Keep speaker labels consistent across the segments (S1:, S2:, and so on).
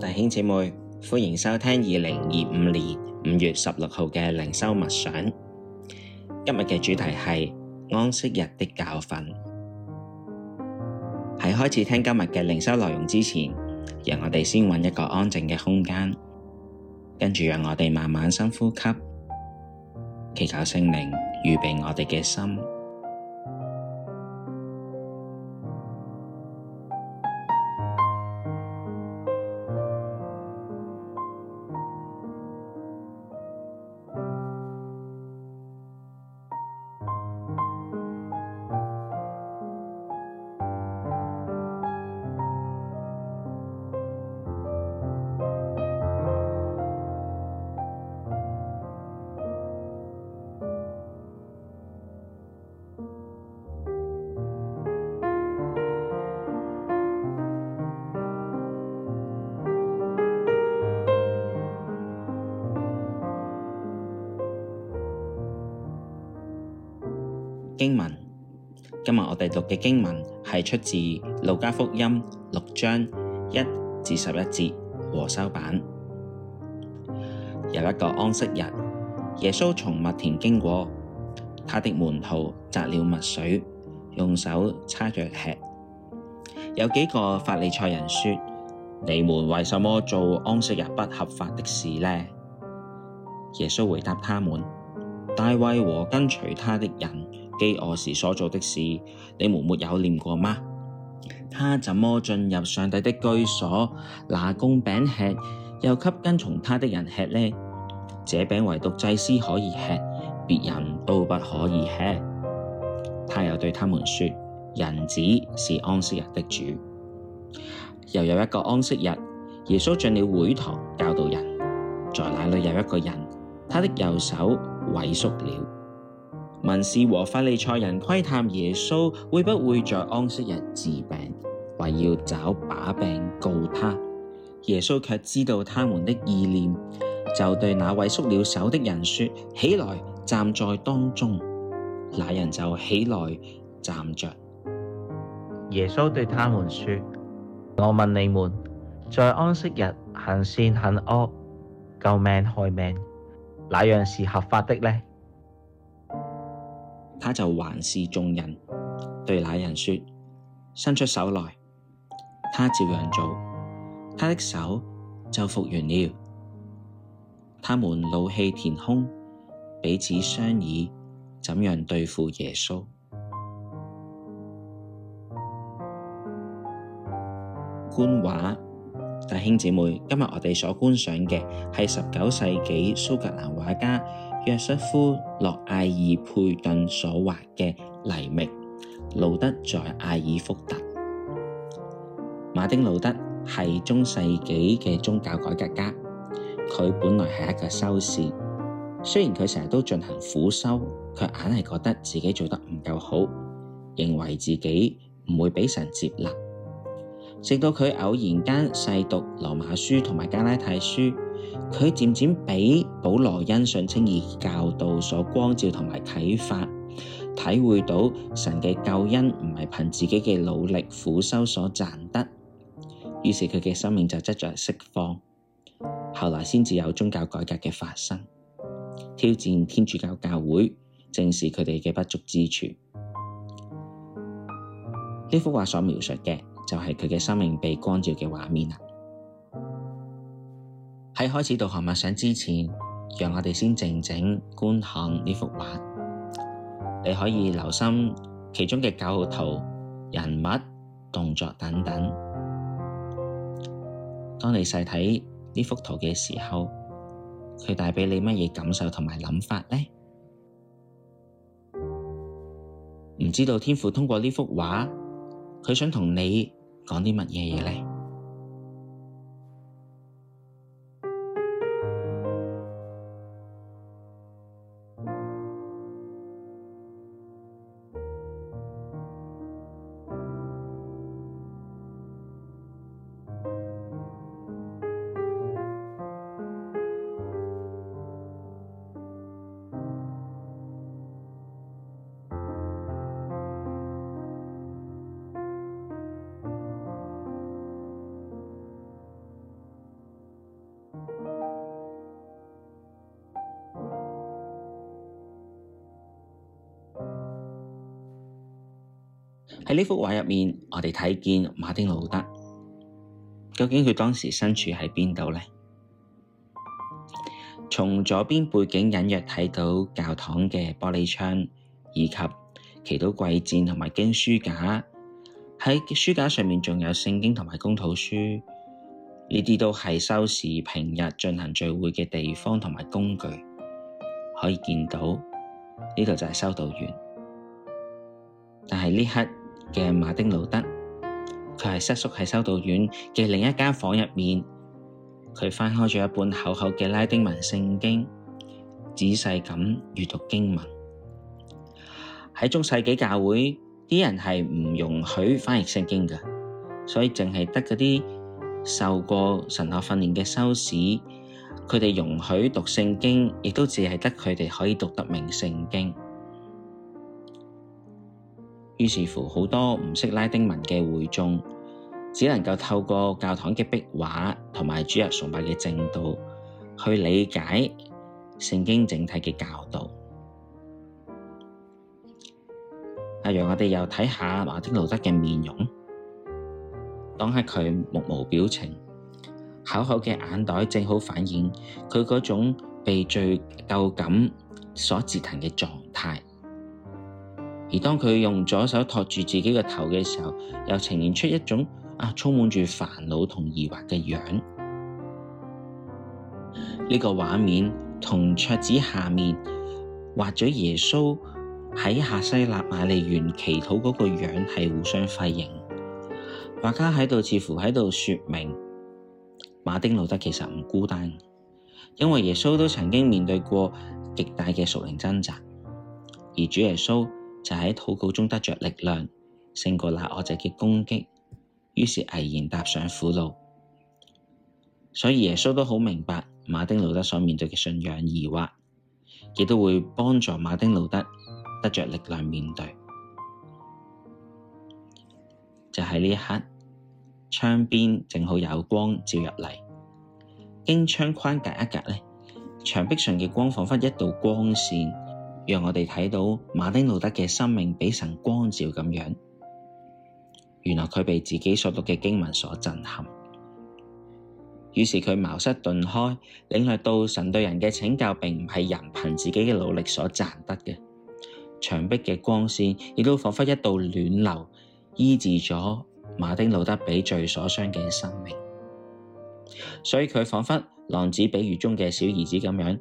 S1: 弟兄姊妹，歡迎收聽2025年5月16號嘅靈修默想。今日嘅主題係安息日的教訓。喺開始聽今日嘅靈修內容之前，讓我哋先揾一個安靜嘅空間，跟住讓我哋慢慢深呼吸，祈求聖靈預備我哋嘅心。經文，今日我哋讀嘅經文係出自路加福音6章1至11節和修版。有一個安息日，耶穌從麥田經過，他的門徒摘了麥穗，用手叉着吃。有幾個法利賽人說：你們為什麼做安息日不合法的事呢？耶穌回答他們：大衛和跟隨他的人饑餓時所做的事，你們沒有念過嗎？他怎麼進入上帝的居所，拿供餅吃，又給跟從他的人吃呢？這餅唯獨祭司可以吃，別人都不可以吃。他又對他們說：人子是安息日的主。又有一個安息日，耶穌進了會堂教導人，在那裡有一個人，他的右手萎縮了。文士和法利賽人窺探耶穌會不會在安息日治病，為要找把柄告他。耶穌卻知道他們的意念，就對那萎縮了手的人說：起來，站在當中。那人就起來站着。
S2: 耶穌對他們說：我問你們，在安息日行善行惡、救命害命，哪樣是合法的呢？
S1: 他就環視眾人，對那人說：伸出手來。他照樣做，他的手就復原了。他們怒氣填胸，彼此商議怎樣對付耶穌。觀畫，弟兄姊妹，今日我哋所觀賞嘅係19世紀蘇格蘭畫家約瑟夫·諾艾爾佩頓所畫嘅黎明，路德在阿爾福特。馬丁路德係中世紀嘅宗教改革家，佢本來係一個修士，雖然佢成日都進行苦修，卻硬係覺得自己做得唔夠好，認為自己唔會俾神接納。直到佢偶然間細讀羅馬書同埋加拉太書，佢漸漸俾保羅因信稱義教導所光照同埋啟發，體會到神嘅救恩唔係憑自己嘅努力苦修所賺得，於是佢嘅生命就得着釋放。後來先至有宗教改革嘅發生，挑戰天主教教會，正視佢哋嘅不足之處。呢幅畫所描述嘅就係佢嘅生命被光照嘅畫面啦。喺開始導航默想之前，讓我哋先靜靜觀看呢幅畫。你可以留心其中嘅構圖、人物、動作等等。當你細睇呢幅圖嘅時候，佢帶畀你乜嘢感受同埋諗法呢？唔知道天父通過呢幅畫，佢想同你講啲乜嘢嘢呢？喺呢幅畫入面，我哋睇見馬丁路德，究竟佢當時身處喺邊度呢？從左邊背景隱約睇到教堂嘅玻璃窗，以及祈禱櫃墊同埋經書架。喺書架上面仲有聖經同埋公禱書，呢啲都係修士平日進行聚會嘅地方同埋工具。可以見到呢度就係修道院，但係呢刻嘅馬丁路德，佢係瑟縮喺修道院嘅另一間房入面，佢翻開咗一本厚厚嘅拉丁文聖經，仔細咁閱讀經文。喺中世紀教會，啲人係唔容許翻譯聖經嘅，所以淨係得嗰啲受過神學訓練嘅修士，佢哋容許讀聖經，亦都只係得佢哋可以讀得明聖經。於是乎，好多唔識拉丁文嘅會眾，只能夠透過教堂嘅壁畫同埋主日崇拜嘅正道，去理解聖經整體嘅教導。讓我哋又睇下馬丁路德嘅面容。當刻佢目無表情，厚厚嘅眼袋正好反映佢嗰種被罪疚感所折騰嘅狀態。而當佢用左手托住自己嘅頭嘅時候，又呈現出一種充滿住煩惱同疑惑嘅樣。呢個畫面同桌子下面畫咗耶穌喺客西納瑪利園祈禱嗰個樣係互相輝映。畫家喺度似乎喺度說明，馬丁路德其實唔孤單，因為耶穌都曾經面對過極大嘅屬靈掙扎，而主耶穌就喺禱告中得着力量，勝過那惡者嘅攻擊，於是毅然踏上苦路。所以耶穌都好明白馬丁路德所面對嘅信仰疑惑，亦都會幫助馬丁路德得着力量面對。就喺呢一刻，窗邊正好有光照入嚟，經窗框隔一隔呢，牆壁上嘅光仿佛一道光線，讓我哋睇到馬丁路德嘅生命俾神光照咁樣。原來佢被自己所讀嘅經文所震撼，於是佢茅塞頓開，領略到神對人嘅拯救並唔係人憑自己嘅努力所賺得嘅。牆壁嘅光線亦都仿佛一道暖流，醫治咗馬丁路德被罪所傷嘅生命。所以佢仿佛浪子比喻中嘅小兒子咁樣，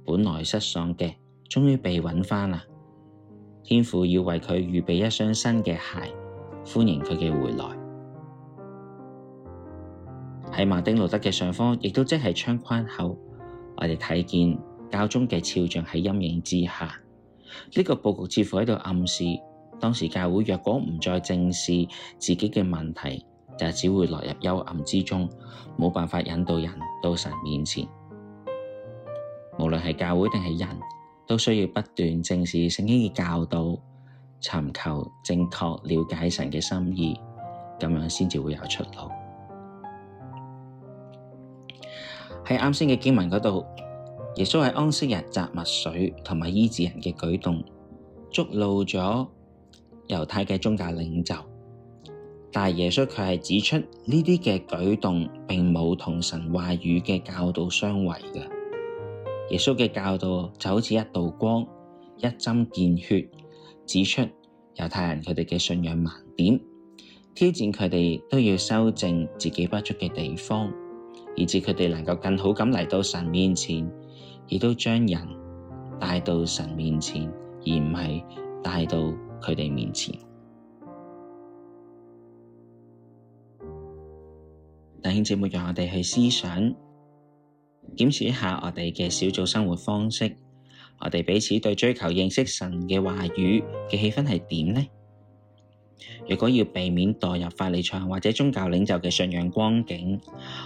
S1: 本來失喪嘅終於被揾返啦。天父要為佢預備一雙新嘅鞋，歡迎佢嘅回來。喺馬丁路德嘅上方，亦都即係窗框後，我哋睇見教宗嘅肖像喺陰影之下。呢個佈局似乎喺度暗示，當時教會若果唔再正視自己嘅問題，就只會落入幽暗之中，冇辦法引導人到神面前。無論係教會定係人，都需要不斷正視聖經嘅教導，尋求正確了解神嘅心意，咁樣先至會有出路。喺啱先嘅經文嗰度，耶穌喺安息日摘麥穗同埋醫治人嘅舉動，觸怒咗猶太嘅宗教領袖，但係耶穌卻係指出呢啲嘅舉動並冇同神話語嘅教導相違嘅。耶穌嘅教導就好似一道光，一針見血，指出猶太人佢哋嘅信仰盲點，挑戰佢哋都要修正自己不足嘅地方，以致佢哋能夠更好咁嚟到神面前，亦都將人帶到神面前，而唔係帶到佢哋面前。弟兄姊妹，讓我哋去思想，檢視一下我哋嘅小組生活方式，我哋彼此對追求認識神嘅話語嘅氣氛係點呢？如果要避免墮入法利賽或者宗教領袖嘅信仰光景，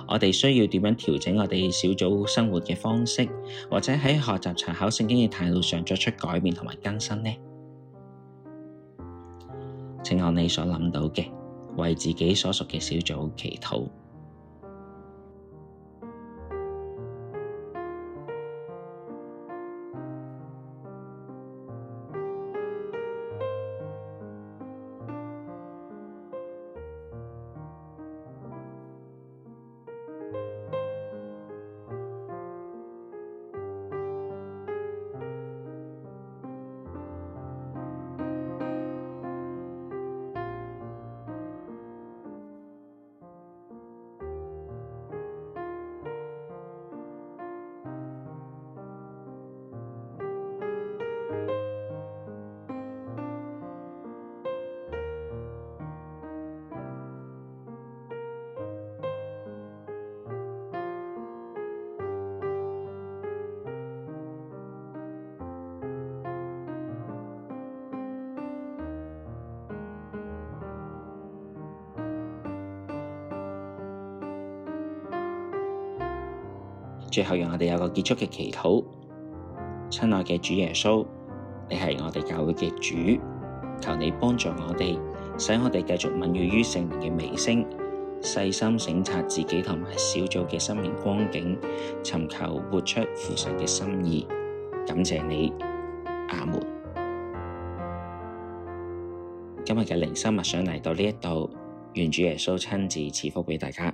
S1: 我哋需要點樣調整我哋小組生活嘅方式，或者喺學習查考聖經嘅態度上作出改變同埋更新呢？請按你所諗到嘅，為自己所屬嘅小組祈禱。最後讓我哋有個結束嘅祈禱。親愛嘅主耶穌，你係我哋教會嘅主，求你幫助我哋，使我哋繼續敏銳於聖靈嘅微聲，細心省察自己同埋小組嘅生命光景，尋求活出父神嘅心意。感謝你，阿門。今日嘅靈修默想嚟到呢一度，願主耶穌親自賜福俾大家。